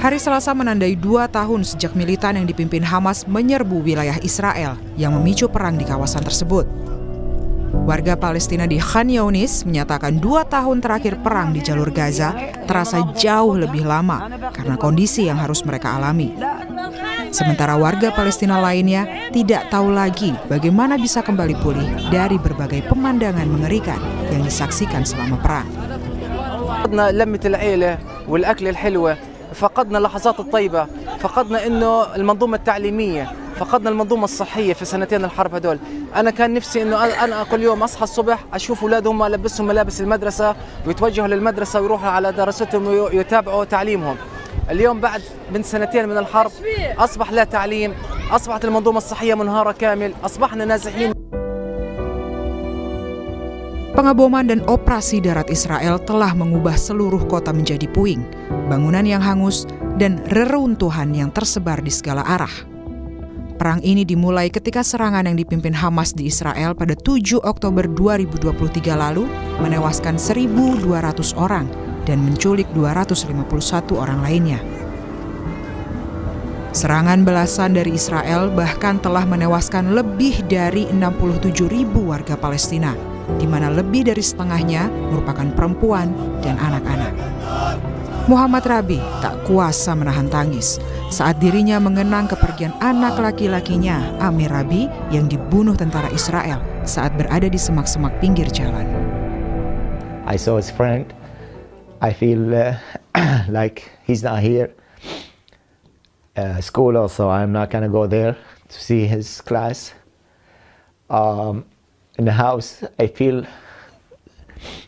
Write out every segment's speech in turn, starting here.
Hari Selasa menandai 2 tahun sejak militan yang dipimpin Hamas menyerbu wilayah Israel yang memicu perang di kawasan tersebut. Warga Palestina di Khan Younis menyatakan 2 tahun terakhir perang di jalur Gaza terasa jauh lebih lama karena kondisi yang harus mereka alami. Sementara warga Palestina lainnya tidak tahu lagi bagaimana bisa kembali pulih dari berbagai pemandangan mengerikan yang disaksikan selama perang. فقدنا اللحظات الطيبة، فقدنا إنه المنظومة التعليمية، فقدنا المنظومة الصحية في سنتين الحرب هدول. أنا كان نفسي إنه أنا كل يوم أصحى الصبح أشوف أولادهم ألبسهم ملابس المدرسة ويتوجهوا للمدرسة ويروحوا على دراستهم ويتابعوا تعليمهم. اليوم بعد من سنتين من الحرب أصبح لا تعليم، أصبحت المنظومة الصحية منهارة كامل، أصبحنا نازحين. Pengaboman dan operasi darat Israel telah mengubah seluruh kota menjadi puing, bangunan yang hangus, dan reruntuhan yang tersebar di segala arah. Perang ini dimulai ketika serangan yang dipimpin Hamas di Israel pada 7 Oktober 2023 lalu menewaskan 1.200 orang dan menculik 251 orang lainnya. Serangan balasan dari Israel bahkan telah menewaskan lebih dari 67.000 warga Palestina, di mana lebih dari setengahnya merupakan perempuan dan anak-anak. Muhammad Rabi tak kuasa menahan tangis saat dirinya mengenang kepergian anak laki-lakinya, Amir Rabi, yang dibunuh tentara Israel saat berada di semak-semak pinggir jalan. I saw his friend. I feel like he's not here. School also, I'm not gonna go there to see his class. In the house, I feel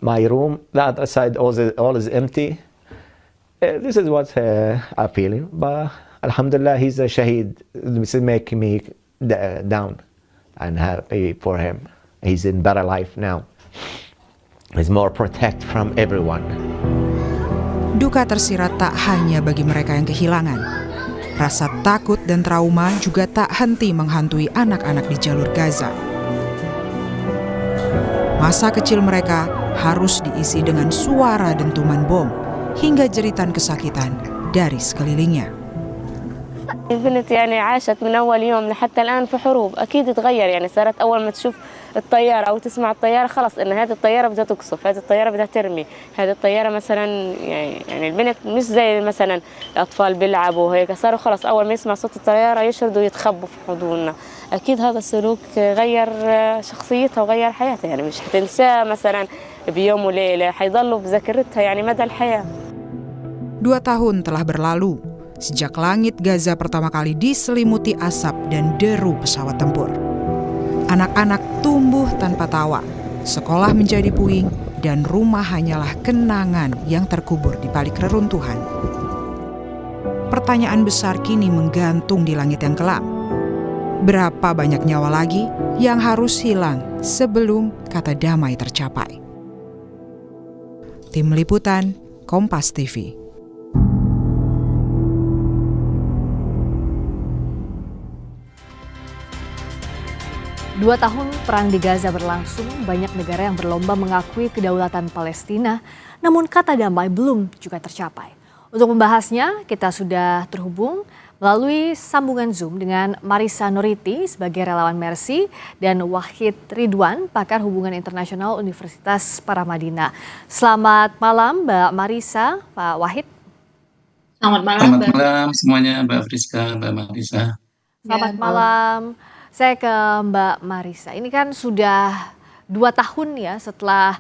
my room, the other side, all is empty. This is what I'm feeling. But Alhamdulillah, he's a shaheed. This is making me down and happy for him. He's in better life now. He's more protected from everyone. Duka tersirat tak hanya bagi mereka yang kehilangan. Rasa takut dan trauma juga tak henti menghantui anak-anak di jalur Gaza. Masa kecil mereka harus diisi dengan suara dentuman bom hingga jeritan kesakitan dari sekelilingnya. البنت يعني عاشت من أول يوم لحتى الآن في حروب، أكيد تغير، يعني صارت أول ما تشوف الطيارة أو تسمع الطيارة خلاص إن هذه الطيارة بدها تقصف، هذه الطيارة بدها ترمي، هذه الطيارة مثلا يعني البنت مش زي مثلا الأطفال بيلعبوا هيك، صاروا خلاص أول ما يسمع صوت الطيارة يشردوا يتخبوا في حضورنا. أكيد هذا السلوك غير شخصيتها وغير حياتها، يعني مش حتنساه مثلا بيوم وليلة، حيضلوا بذاكرتها يعني مدى الحياة. 2 tahun telah berlalu sejak langit Gaza pertama kali diselimuti asap dan deru pesawat tempur. Anak-anak tumbuh tanpa tawa, sekolah menjadi puing, dan rumah hanyalah kenangan yang terkubur di balik reruntuhan. Pertanyaan besar kini menggantung di langit yang gelap. Berapa banyak nyawa lagi yang harus hilang sebelum kata damai tercapai? Tim Liputan, Kompas TV. Dua tahun perang di Gaza berlangsung, banyak negara yang berlomba mengakui kedaulatan Palestina, namun kata damai belum juga tercapai. Untuk membahasnya, kita sudah terhubung melalui sambungan Zoom dengan Marissa Noriti sebagai relawan Mercy dan Wahid Ridwan, pakar hubungan internasional Universitas Paramadina. Selamat malam Mbak Marissa, Pak Wahid. Selamat malam semuanya, Mbak Friska, Mbak Marissa. Selamat malam. Saya ke Mbak Marissa. Ini kan sudah 2 tahun ya setelah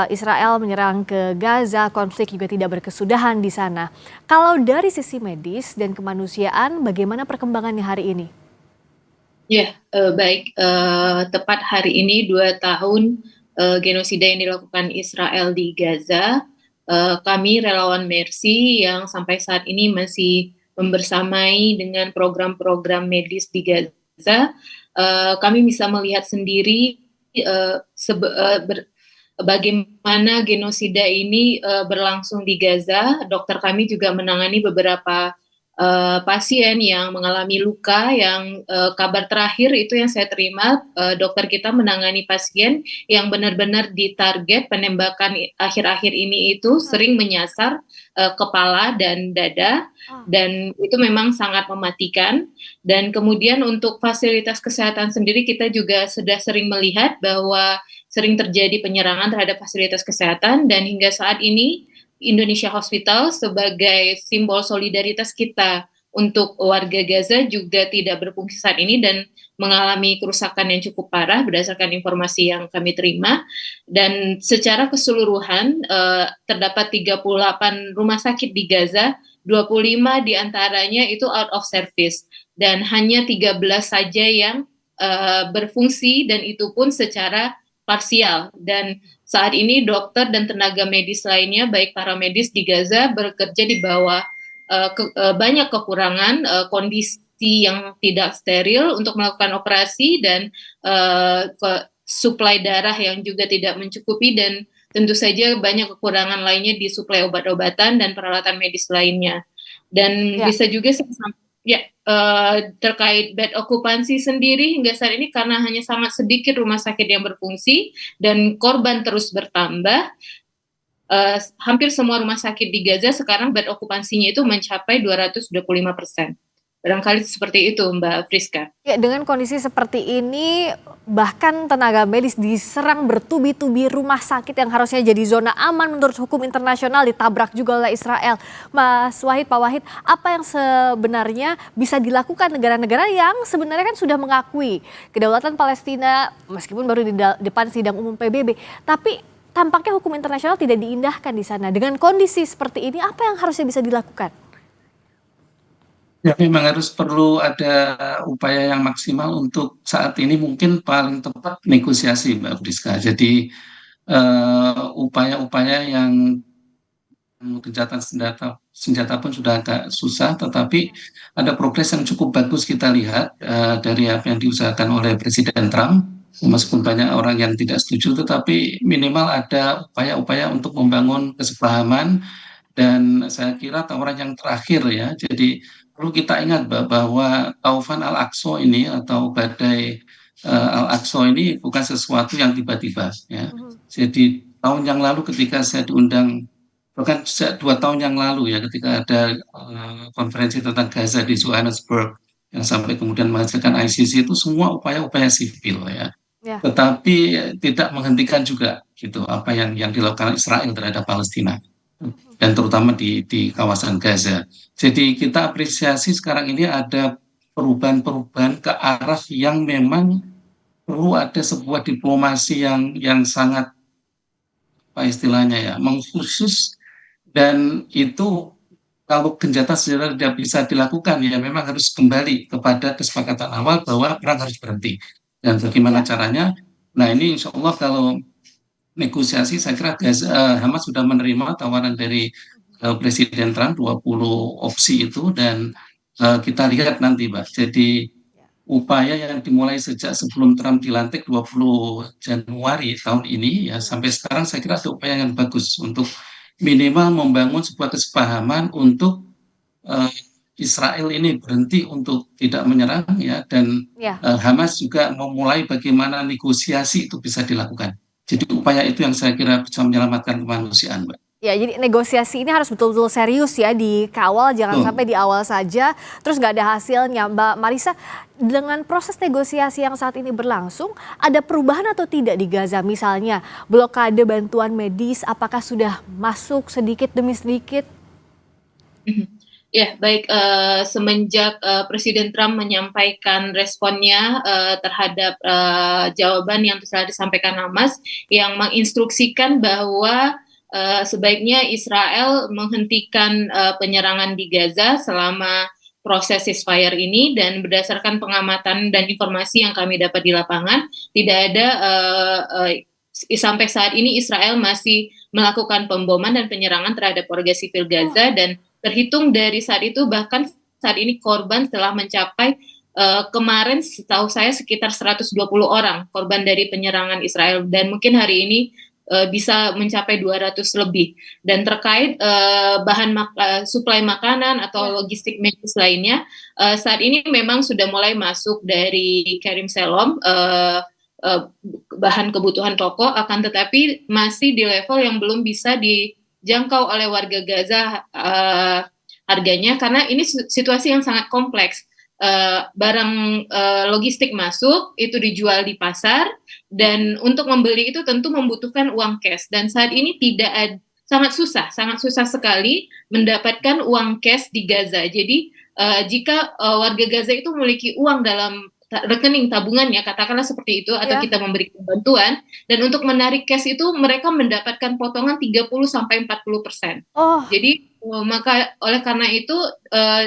Israel menyerang ke Gaza, konflik juga tidak berkesudahan di sana. Kalau dari sisi medis dan kemanusiaan, bagaimana perkembangannya hari ini? Ya, baik. Tepat hari ini 2 tahun genosida yang dilakukan Israel di Gaza. Kami relawan Mercy yang sampai saat ini masih membersamai dengan program-program medis di Gaza, kami bisa melihat sendiri bagaimana genosida ini berlangsung di Gaza. Dokter kami juga menangani beberapa pasien yang mengalami luka, yang kabar terakhir itu yang saya terima, dokter kita menangani pasien yang benar-benar ditarget. Penembakan akhir-akhir ini itu sering menyasar kepala dan dada, dan itu memang sangat mematikan. Dan kemudian untuk fasilitas kesehatan sendiri kita juga sudah sering melihat bahwa sering terjadi penyerangan terhadap fasilitas kesehatan, dan hingga saat ini Indonesia Hospital sebagai simbol solidaritas kita untuk warga Gaza juga tidak berfungsi saat ini dan mengalami kerusakan yang cukup parah berdasarkan informasi yang kami terima. Dan secara keseluruhan terdapat 38 rumah sakit di Gaza, 25 diantaranya itu out of service dan hanya 13 saja yang berfungsi, dan itu pun secara parsial. Dan saat ini dokter dan tenaga medis lainnya, baik paramedis di Gaza, bekerja di bawah banyak kekurangan, kondisi yang tidak steril untuk melakukan operasi, dan suplai darah yang juga tidak mencukupi, dan tentu saja banyak kekurangan lainnya di suplai obat-obatan dan peralatan medis lainnya. Dan bisa juga terkait bed okupansi sendiri hingga saat ini, karena hanya sangat sedikit rumah sakit yang berfungsi dan korban terus bertambah, hampir semua rumah sakit di Gaza sekarang bed okupansinya itu mencapai 225%. Barangkali seperti itu, Mbak Friska. Ya, dengan kondisi seperti ini, bahkan tenaga medis diserang bertubi-tubi, rumah sakit yang harusnya jadi zona aman menurut hukum internasional ditabrak juga oleh Israel. Mas Wahid, Pak Wahid, apa yang sebenarnya bisa dilakukan negara-negara yang sebenarnya kan sudah mengakui kedaulatan Palestina, meskipun baru di depan sidang umum PBB, tapi tampaknya hukum internasional tidak diindahkan di sana. Dengan kondisi seperti ini, apa yang harusnya bisa dilakukan? Ya, memang harus perlu ada upaya yang maksimal untuk saat ini, mungkin paling tepat negosiasi, Mbak Friska. Jadi upaya-upaya yang gencatan senjata pun sudah agak susah, tetapi ada progres yang cukup bagus kita lihat dari apa yang diusahakan oleh Presiden Trump. Meskipun banyak orang yang tidak setuju, tetapi minimal ada upaya-upaya untuk membangun kesepahaman. Dan saya kira tawaran yang terakhir ya, jadi perlu kita ingat bahwa Taufan Al-Aqsa ini atau badai Al-Aqsa ini bukan sesuatu yang tiba-tiba ya. Jadi tahun yang lalu ketika saya diundang, bahkan 2 tahun yang lalu ya, ketika ada konferensi tentang Gaza di Johannesburg yang sampai kemudian menghasilkan ICC, itu semua upaya-upaya sipil ya. Tetapi tidak menghentikan juga gitu apa yang dilakukan Israel terhadap Palestina, dan terutama di kawasan Gaza. Jadi kita apresiasi sekarang ini ada perubahan-perubahan ke arah yang memang perlu ada sebuah diplomasi yang sangat, apa istilahnya ya, mengkhusus, dan itu kalau gencatan senjata tidak bisa dilakukan ya memang harus kembali kepada kesepakatan awal bahwa perang harus berhenti. Dan bagaimana caranya? Nah ini insya Allah kalau negosiasi, saya kira Hamas sudah menerima tawaran dari Presiden Trump 20 opsi itu, dan kita lihat nanti, Mbak. Jadi upaya yang dimulai sejak sebelum Trump dilantik 20 Januari tahun ini ya sampai sekarang, saya kira ada upaya yang bagus untuk minimal membangun sebuah kesepahaman untuk Israel ini berhenti untuk tidak menyerang ya, dan Hamas juga memulai bagaimana negosiasi itu bisa dilakukan. Jadi upaya itu yang saya kira bisa menyelamatkan kemanusiaan, Mbak. Ya, jadi negosiasi ini harus betul-betul serius ya, dikawal, jangan sampai di awal saja terus nggak ada hasilnya. Mbak Marisa, dengan proses negosiasi yang saat ini berlangsung, ada perubahan atau tidak di Gaza? Misalnya blokade bantuan medis, apakah sudah masuk sedikit demi sedikit? Ya, baik. Semenjak Presiden Trump menyampaikan responnya terhadap jawaban yang telah disampaikan Hamas, yang menginstruksikan bahwa sebaiknya Israel menghentikan penyerangan di Gaza selama proses ceasefire ini, dan berdasarkan pengamatan dan informasi yang kami dapat di lapangan, tidak ada sampai saat ini Israel masih melakukan pemboman dan penyerangan terhadap warga sipil Gaza, dan terhitung dari saat itu bahkan saat ini korban telah mencapai kemarin setahu saya sekitar 120 orang korban dari penyerangan Israel, dan mungkin hari ini bisa mencapai 200 lebih. Dan terkait suplai makanan atau logistik medis lainnya, saat ini memang sudah mulai masuk dari Karim Shalom bahan kebutuhan pokok, akan tetapi masih di level yang belum bisa dijangkau oleh warga Gaza harganya, karena ini situasi yang sangat kompleks. Barang logistik masuk, itu dijual di pasar, dan untuk membeli itu tentu membutuhkan uang cash, dan saat ini sangat susah sekali mendapatkan uang cash di Gaza. Jadi jika warga Gaza itu memiliki uang dalam rekening tabungannya, katakanlah seperti itu, atau kita memberikan bantuan, dan untuk menarik cash itu mereka mendapatkan potongan 30-40%. Jadi maka oleh karena itu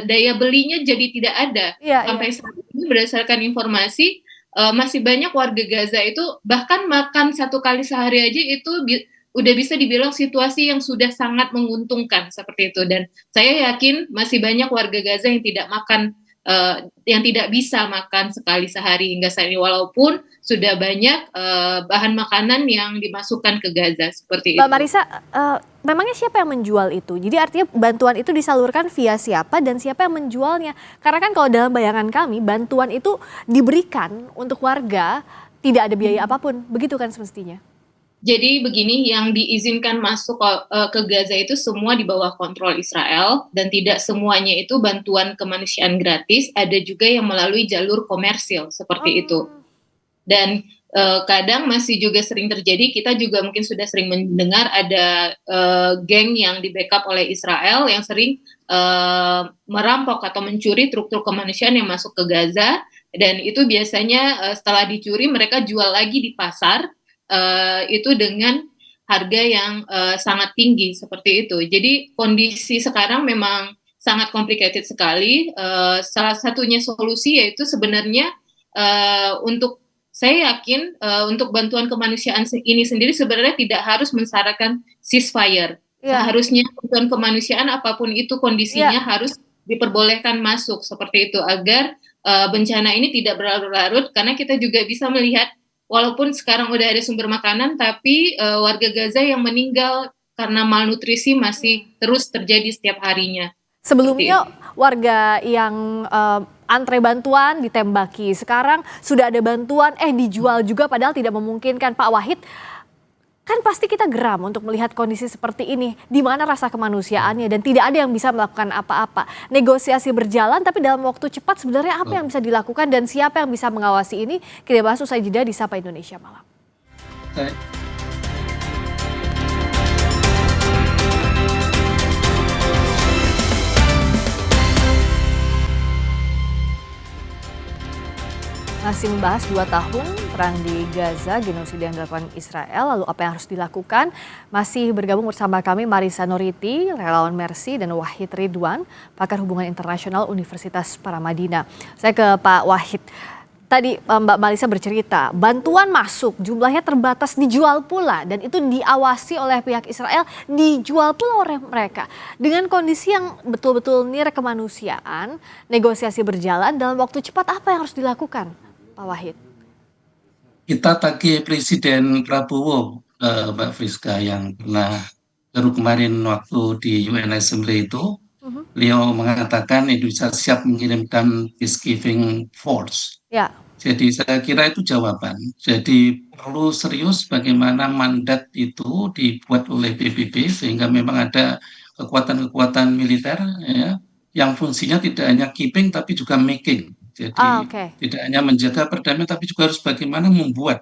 daya belinya jadi tidak ada. Sampai saat ini berdasarkan informasi masih banyak warga Gaza itu bahkan makan 1 kali sehari aja itu udah bisa dibilang situasi yang sudah sangat menguntungkan seperti itu. Dan saya yakin masih banyak warga Gaza yang tidak bisa makan sekali sehari hingga saat ini, walaupun sudah banyak bahan makanan yang dimasukkan ke Gaza seperti itu. Mbak Marisa, memangnya siapa yang menjual itu? Jadi artinya bantuan itu disalurkan via siapa dan siapa yang menjualnya? Karena kan kalau dalam bayangan kami, bantuan itu diberikan untuk warga, tidak ada biaya apapun, begitu kan semestinya? Jadi begini, yang diizinkan masuk ke Gaza itu semua di bawah kontrol Israel, dan tidak semuanya itu bantuan kemanusiaan gratis, ada juga yang melalui jalur komersil seperti itu. Dan kadang masih juga sering terjadi, kita juga mungkin sudah sering mendengar ada geng yang di-backup oleh Israel yang sering merampok atau mencuri truk-truk kemanusiaan yang masuk ke Gaza, dan itu biasanya setelah dicuri mereka jual lagi di pasar, itu dengan harga yang sangat tinggi seperti itu. Jadi kondisi sekarang memang sangat complicated sekali. Salah satunya solusi yaitu sebenarnya saya yakin untuk bantuan kemanusiaan ini sendiri sebenarnya tidak harus mensyaratkan ceasefire. Seharusnya bantuan kemanusiaan apapun itu kondisinya harus diperbolehkan masuk seperti itu, agar bencana ini tidak berlarut-larut, karena kita juga bisa melihat walaupun sekarang udah ada sumber makanan, tapi warga Gaza yang meninggal karena malnutrisi masih terus terjadi setiap harinya. Sebelumnya warga yang antre bantuan ditembaki, sekarang sudah ada bantuan dijual juga padahal tidak memungkinkan. Pak Wahid, kan pasti kita geram untuk melihat kondisi seperti ini, di mana rasa kemanusiaannya dan tidak ada yang bisa melakukan apa-apa. Negosiasi berjalan, tapi dalam waktu cepat sebenarnya apa yang bisa dilakukan dan siapa yang bisa mengawasi ini? Kita bahas usai jeda di Sapa Indonesia Malam. Masih membahas 2 tahun perang di Gaza, genosida yang dilakukan Israel, lalu apa yang harus dilakukan? Masih bergabung bersama kami Marisa Noriti, relawan Mercy, dan Wahid Ridwan, pakar hubungan internasional Universitas Paramadina. Saya ke Pak Wahid. Tadi Mbak Marisa bercerita, bantuan masuk, jumlahnya terbatas, dijual pula, dan itu diawasi oleh pihak Israel, dijual pula oleh mereka. Dengan kondisi yang betul-betul nir kemanusiaan, negosiasi berjalan, dalam waktu cepat apa yang harus dilakukan? Pak Wahid. Kita tagih Presiden Prabowo, Mbak Friska, yang pernah baru kemarin waktu di UN Assembly itu, beliau mengatakan Indonesia siap mengirimkan peacekeeping force. Jadi saya kira itu jawaban. Jadi perlu serius bagaimana mandat itu dibuat oleh PBB sehingga memang ada kekuatan-kekuatan militer yang fungsinya tidak hanya keeping tapi juga making. Jadi tidak hanya menjaga perdamaian tapi juga harus bagaimana membuat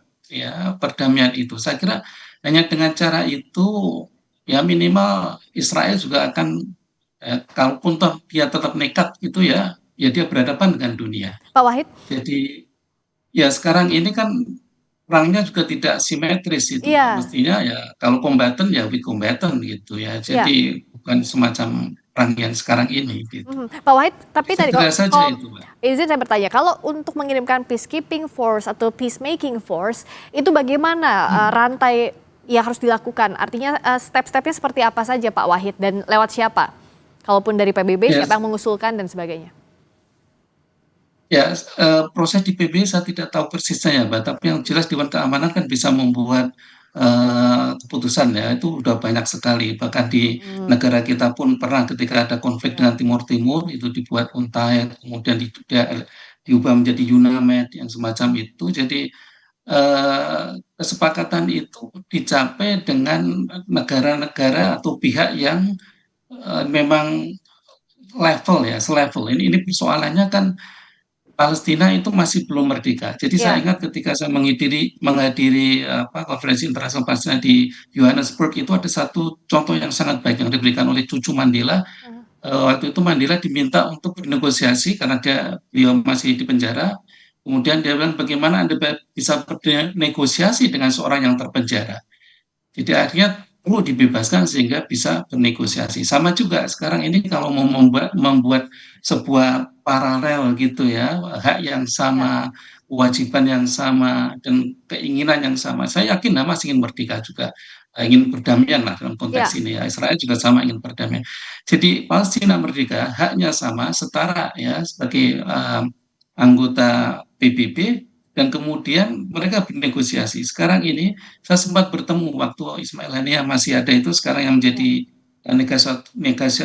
perdamaian itu. Saya kira hanya dengan cara itu minimal Israel juga akan kalaupun toh dia tetap nekat gitu dia berhadapan dengan dunia. Pak Wahid. Jadi sekarang ini kan perangnya juga tidak simetris itu. Mestinya kalau kombatan weak combatant gitu ya. Jadi bukan semacam perang yang sekarang ini. Gitu. Pak Wahid, tapi tadi Segera saja itu, Mbak. izin saya bertanya, kalau untuk mengirimkan peacekeeping force atau peacemaking force, itu bagaimana rantai yang harus dilakukan? Artinya step-stepnya seperti apa saja Pak Wahid dan lewat siapa? Kalaupun dari PBB, siapa yang mengusulkan dan sebagainya? Ya, proses di PBB saya tidak tahu persisnya ya, Mbak. Tapi yang jelas Dewan Keamanan kan bisa membuat keputusan ya, itu udah banyak sekali. Bahkan di negara kita pun pernah ketika ada konflik dengan Timur Timur itu dibuat UNTAD, kemudian diubah menjadi UNAMED yang semacam itu. Jadi kesepakatan itu dicapai dengan negara-negara atau pihak yang memang level ya, selevel. Ini persoalannya kan Palestina itu masih belum merdeka. Jadi saya ingat ketika saya menghadiri konferensi internasional Palestina di Johannesburg, itu ada satu contoh yang sangat baik yang diberikan oleh cucu Mandela. Waktu itu Mandela diminta untuk bernegosiasi karena beliau masih di penjara. Kemudian dia bilang, bagaimana Anda bisa bernegosiasi dengan seorang yang terpenjara? Jadi akhirnya perlu dibebaskan sehingga bisa bernegosiasi. Sama juga sekarang ini kalau mau membuat sebuah paralel gitu ya, hak yang sama, kewajiban yang sama, dan keinginan yang sama. Saya yakin Hamas ingin merdeka juga, ingin perdamaian lah dalam konteks ini ya. Israel juga sama ingin perdamaian. Jadi Palestina merdeka, haknya sama, setara ya sebagai anggota PBB, dan kemudian mereka bernegosiasi. Sekarang ini saya sempat bertemu waktu Ismail Haniyah masih ada itu, sekarang yang menjadi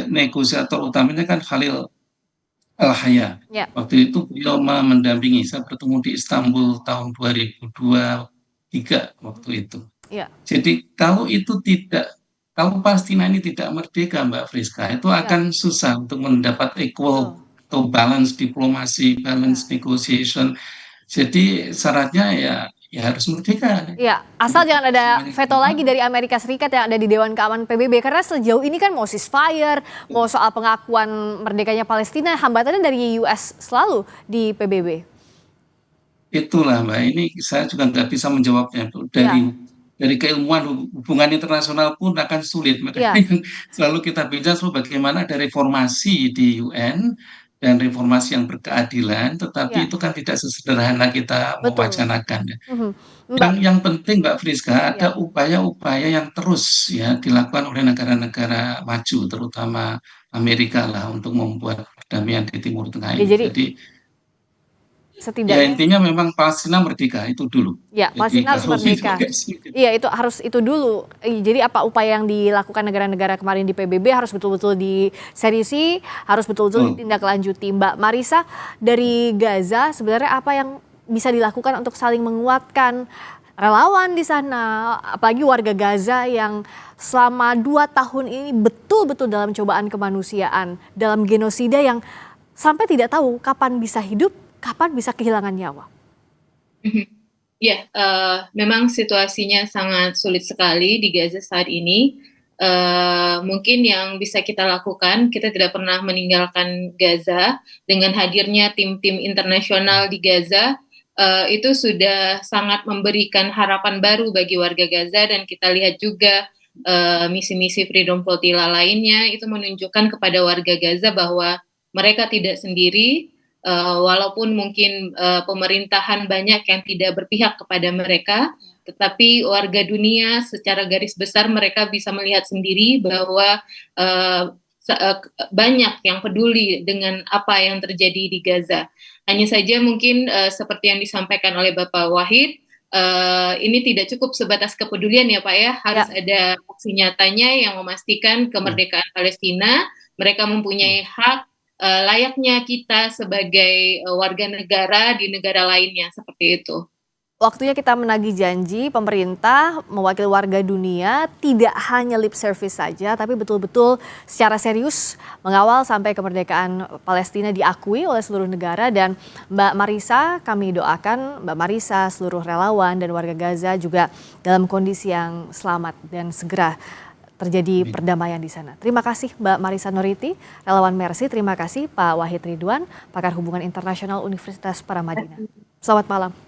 negosiator utamanya kan Khalil Al-Haya. Waktu itu beliau mendampingi, saya bertemu di Istanbul tahun 2023 waktu itu. Jadi kalau Palestina ini tidak merdeka, Mbak Friska, itu akan susah untuk mendapat equal atau balance diplomasi, balance negotiation. Jadi syaratnya ya harus merdeka. Ya, asal jangan ada veto lagi dari Amerika Serikat yang ada di Dewan Keamanan PBB, karena sejauh ini kan mau ceasefire, mau soal pengakuan merdekanya Palestina, hambatannya dari US selalu di PBB. Itulah Mbak, ini saya juga nggak bisa menjawabnya. Dari keilmuan hubungan internasional pun akan sulit. Makanya yang selalu kita bincang bagaimana ada reformasi di UN, dan reformasi yang berkeadilan, tetapi itu kan tidak sesederhana kita mewacanakan. Yang penting Mbak Friska, ada upaya-upaya yang terus ya dilakukan oleh negara-negara maju, terutama Amerika lah, untuk membuat perdamaian di Timur Tengah ini. Jadi setidaknya intinya memang Palestina merdeka itu dulu. Ya, Palestina harus merdeka. Iya, itu itu dulu. Jadi apa upaya yang dilakukan negara-negara kemarin di PBB harus betul-betul diserisi, harus betul-betul ditindaklanjuti. Mbak Marisa, dari Gaza sebenarnya apa yang bisa dilakukan untuk saling menguatkan relawan di sana, apalagi warga Gaza yang selama 2 tahun ini betul-betul dalam cobaan kemanusiaan, dalam genosida yang sampai tidak tahu kapan bisa hidup, kapan bisa kehilangan nyawa? Ya, memang situasinya sangat sulit sekali di Gaza saat ini. Mungkin yang bisa kita lakukan, kita tidak pernah meninggalkan Gaza. Dengan hadirnya tim-tim internasional di Gaza, itu sudah sangat memberikan harapan baru bagi warga Gaza, dan kita lihat juga misi-misi Freedom Flotilla lainnya itu menunjukkan kepada warga Gaza bahwa mereka tidak sendiri. Walaupun mungkin pemerintahan banyak yang tidak berpihak kepada mereka, tetapi warga dunia secara garis besar mereka bisa melihat sendiri bahwa banyak yang peduli dengan apa yang terjadi di Gaza. Hanya saja mungkin seperti yang disampaikan oleh Bapak Wahid, ini tidak cukup sebatas kepedulian ya Pak ya, harus ada aksi nyatanya yang memastikan kemerdekaan Palestina. Mereka mempunyai hak layaknya kita sebagai warga negara di negara lainnya, seperti itu. Waktunya kita menagih janji pemerintah mewakili warga dunia, tidak hanya lip service saja, tapi betul-betul secara serius mengawal sampai kemerdekaan Palestina diakui oleh seluruh negara. Dan Mbak Marisa, kami doakan Mbak Marisa, seluruh relawan dan warga Gaza juga dalam kondisi yang selamat dan segera terjadi perdamaian di sana. Terima kasih Mbak Marisa Noriti, relawan Mercy. Terima kasih Pak Wahid Ridwan, pakar hubungan internasional Universitas Paramadina. Selamat malam.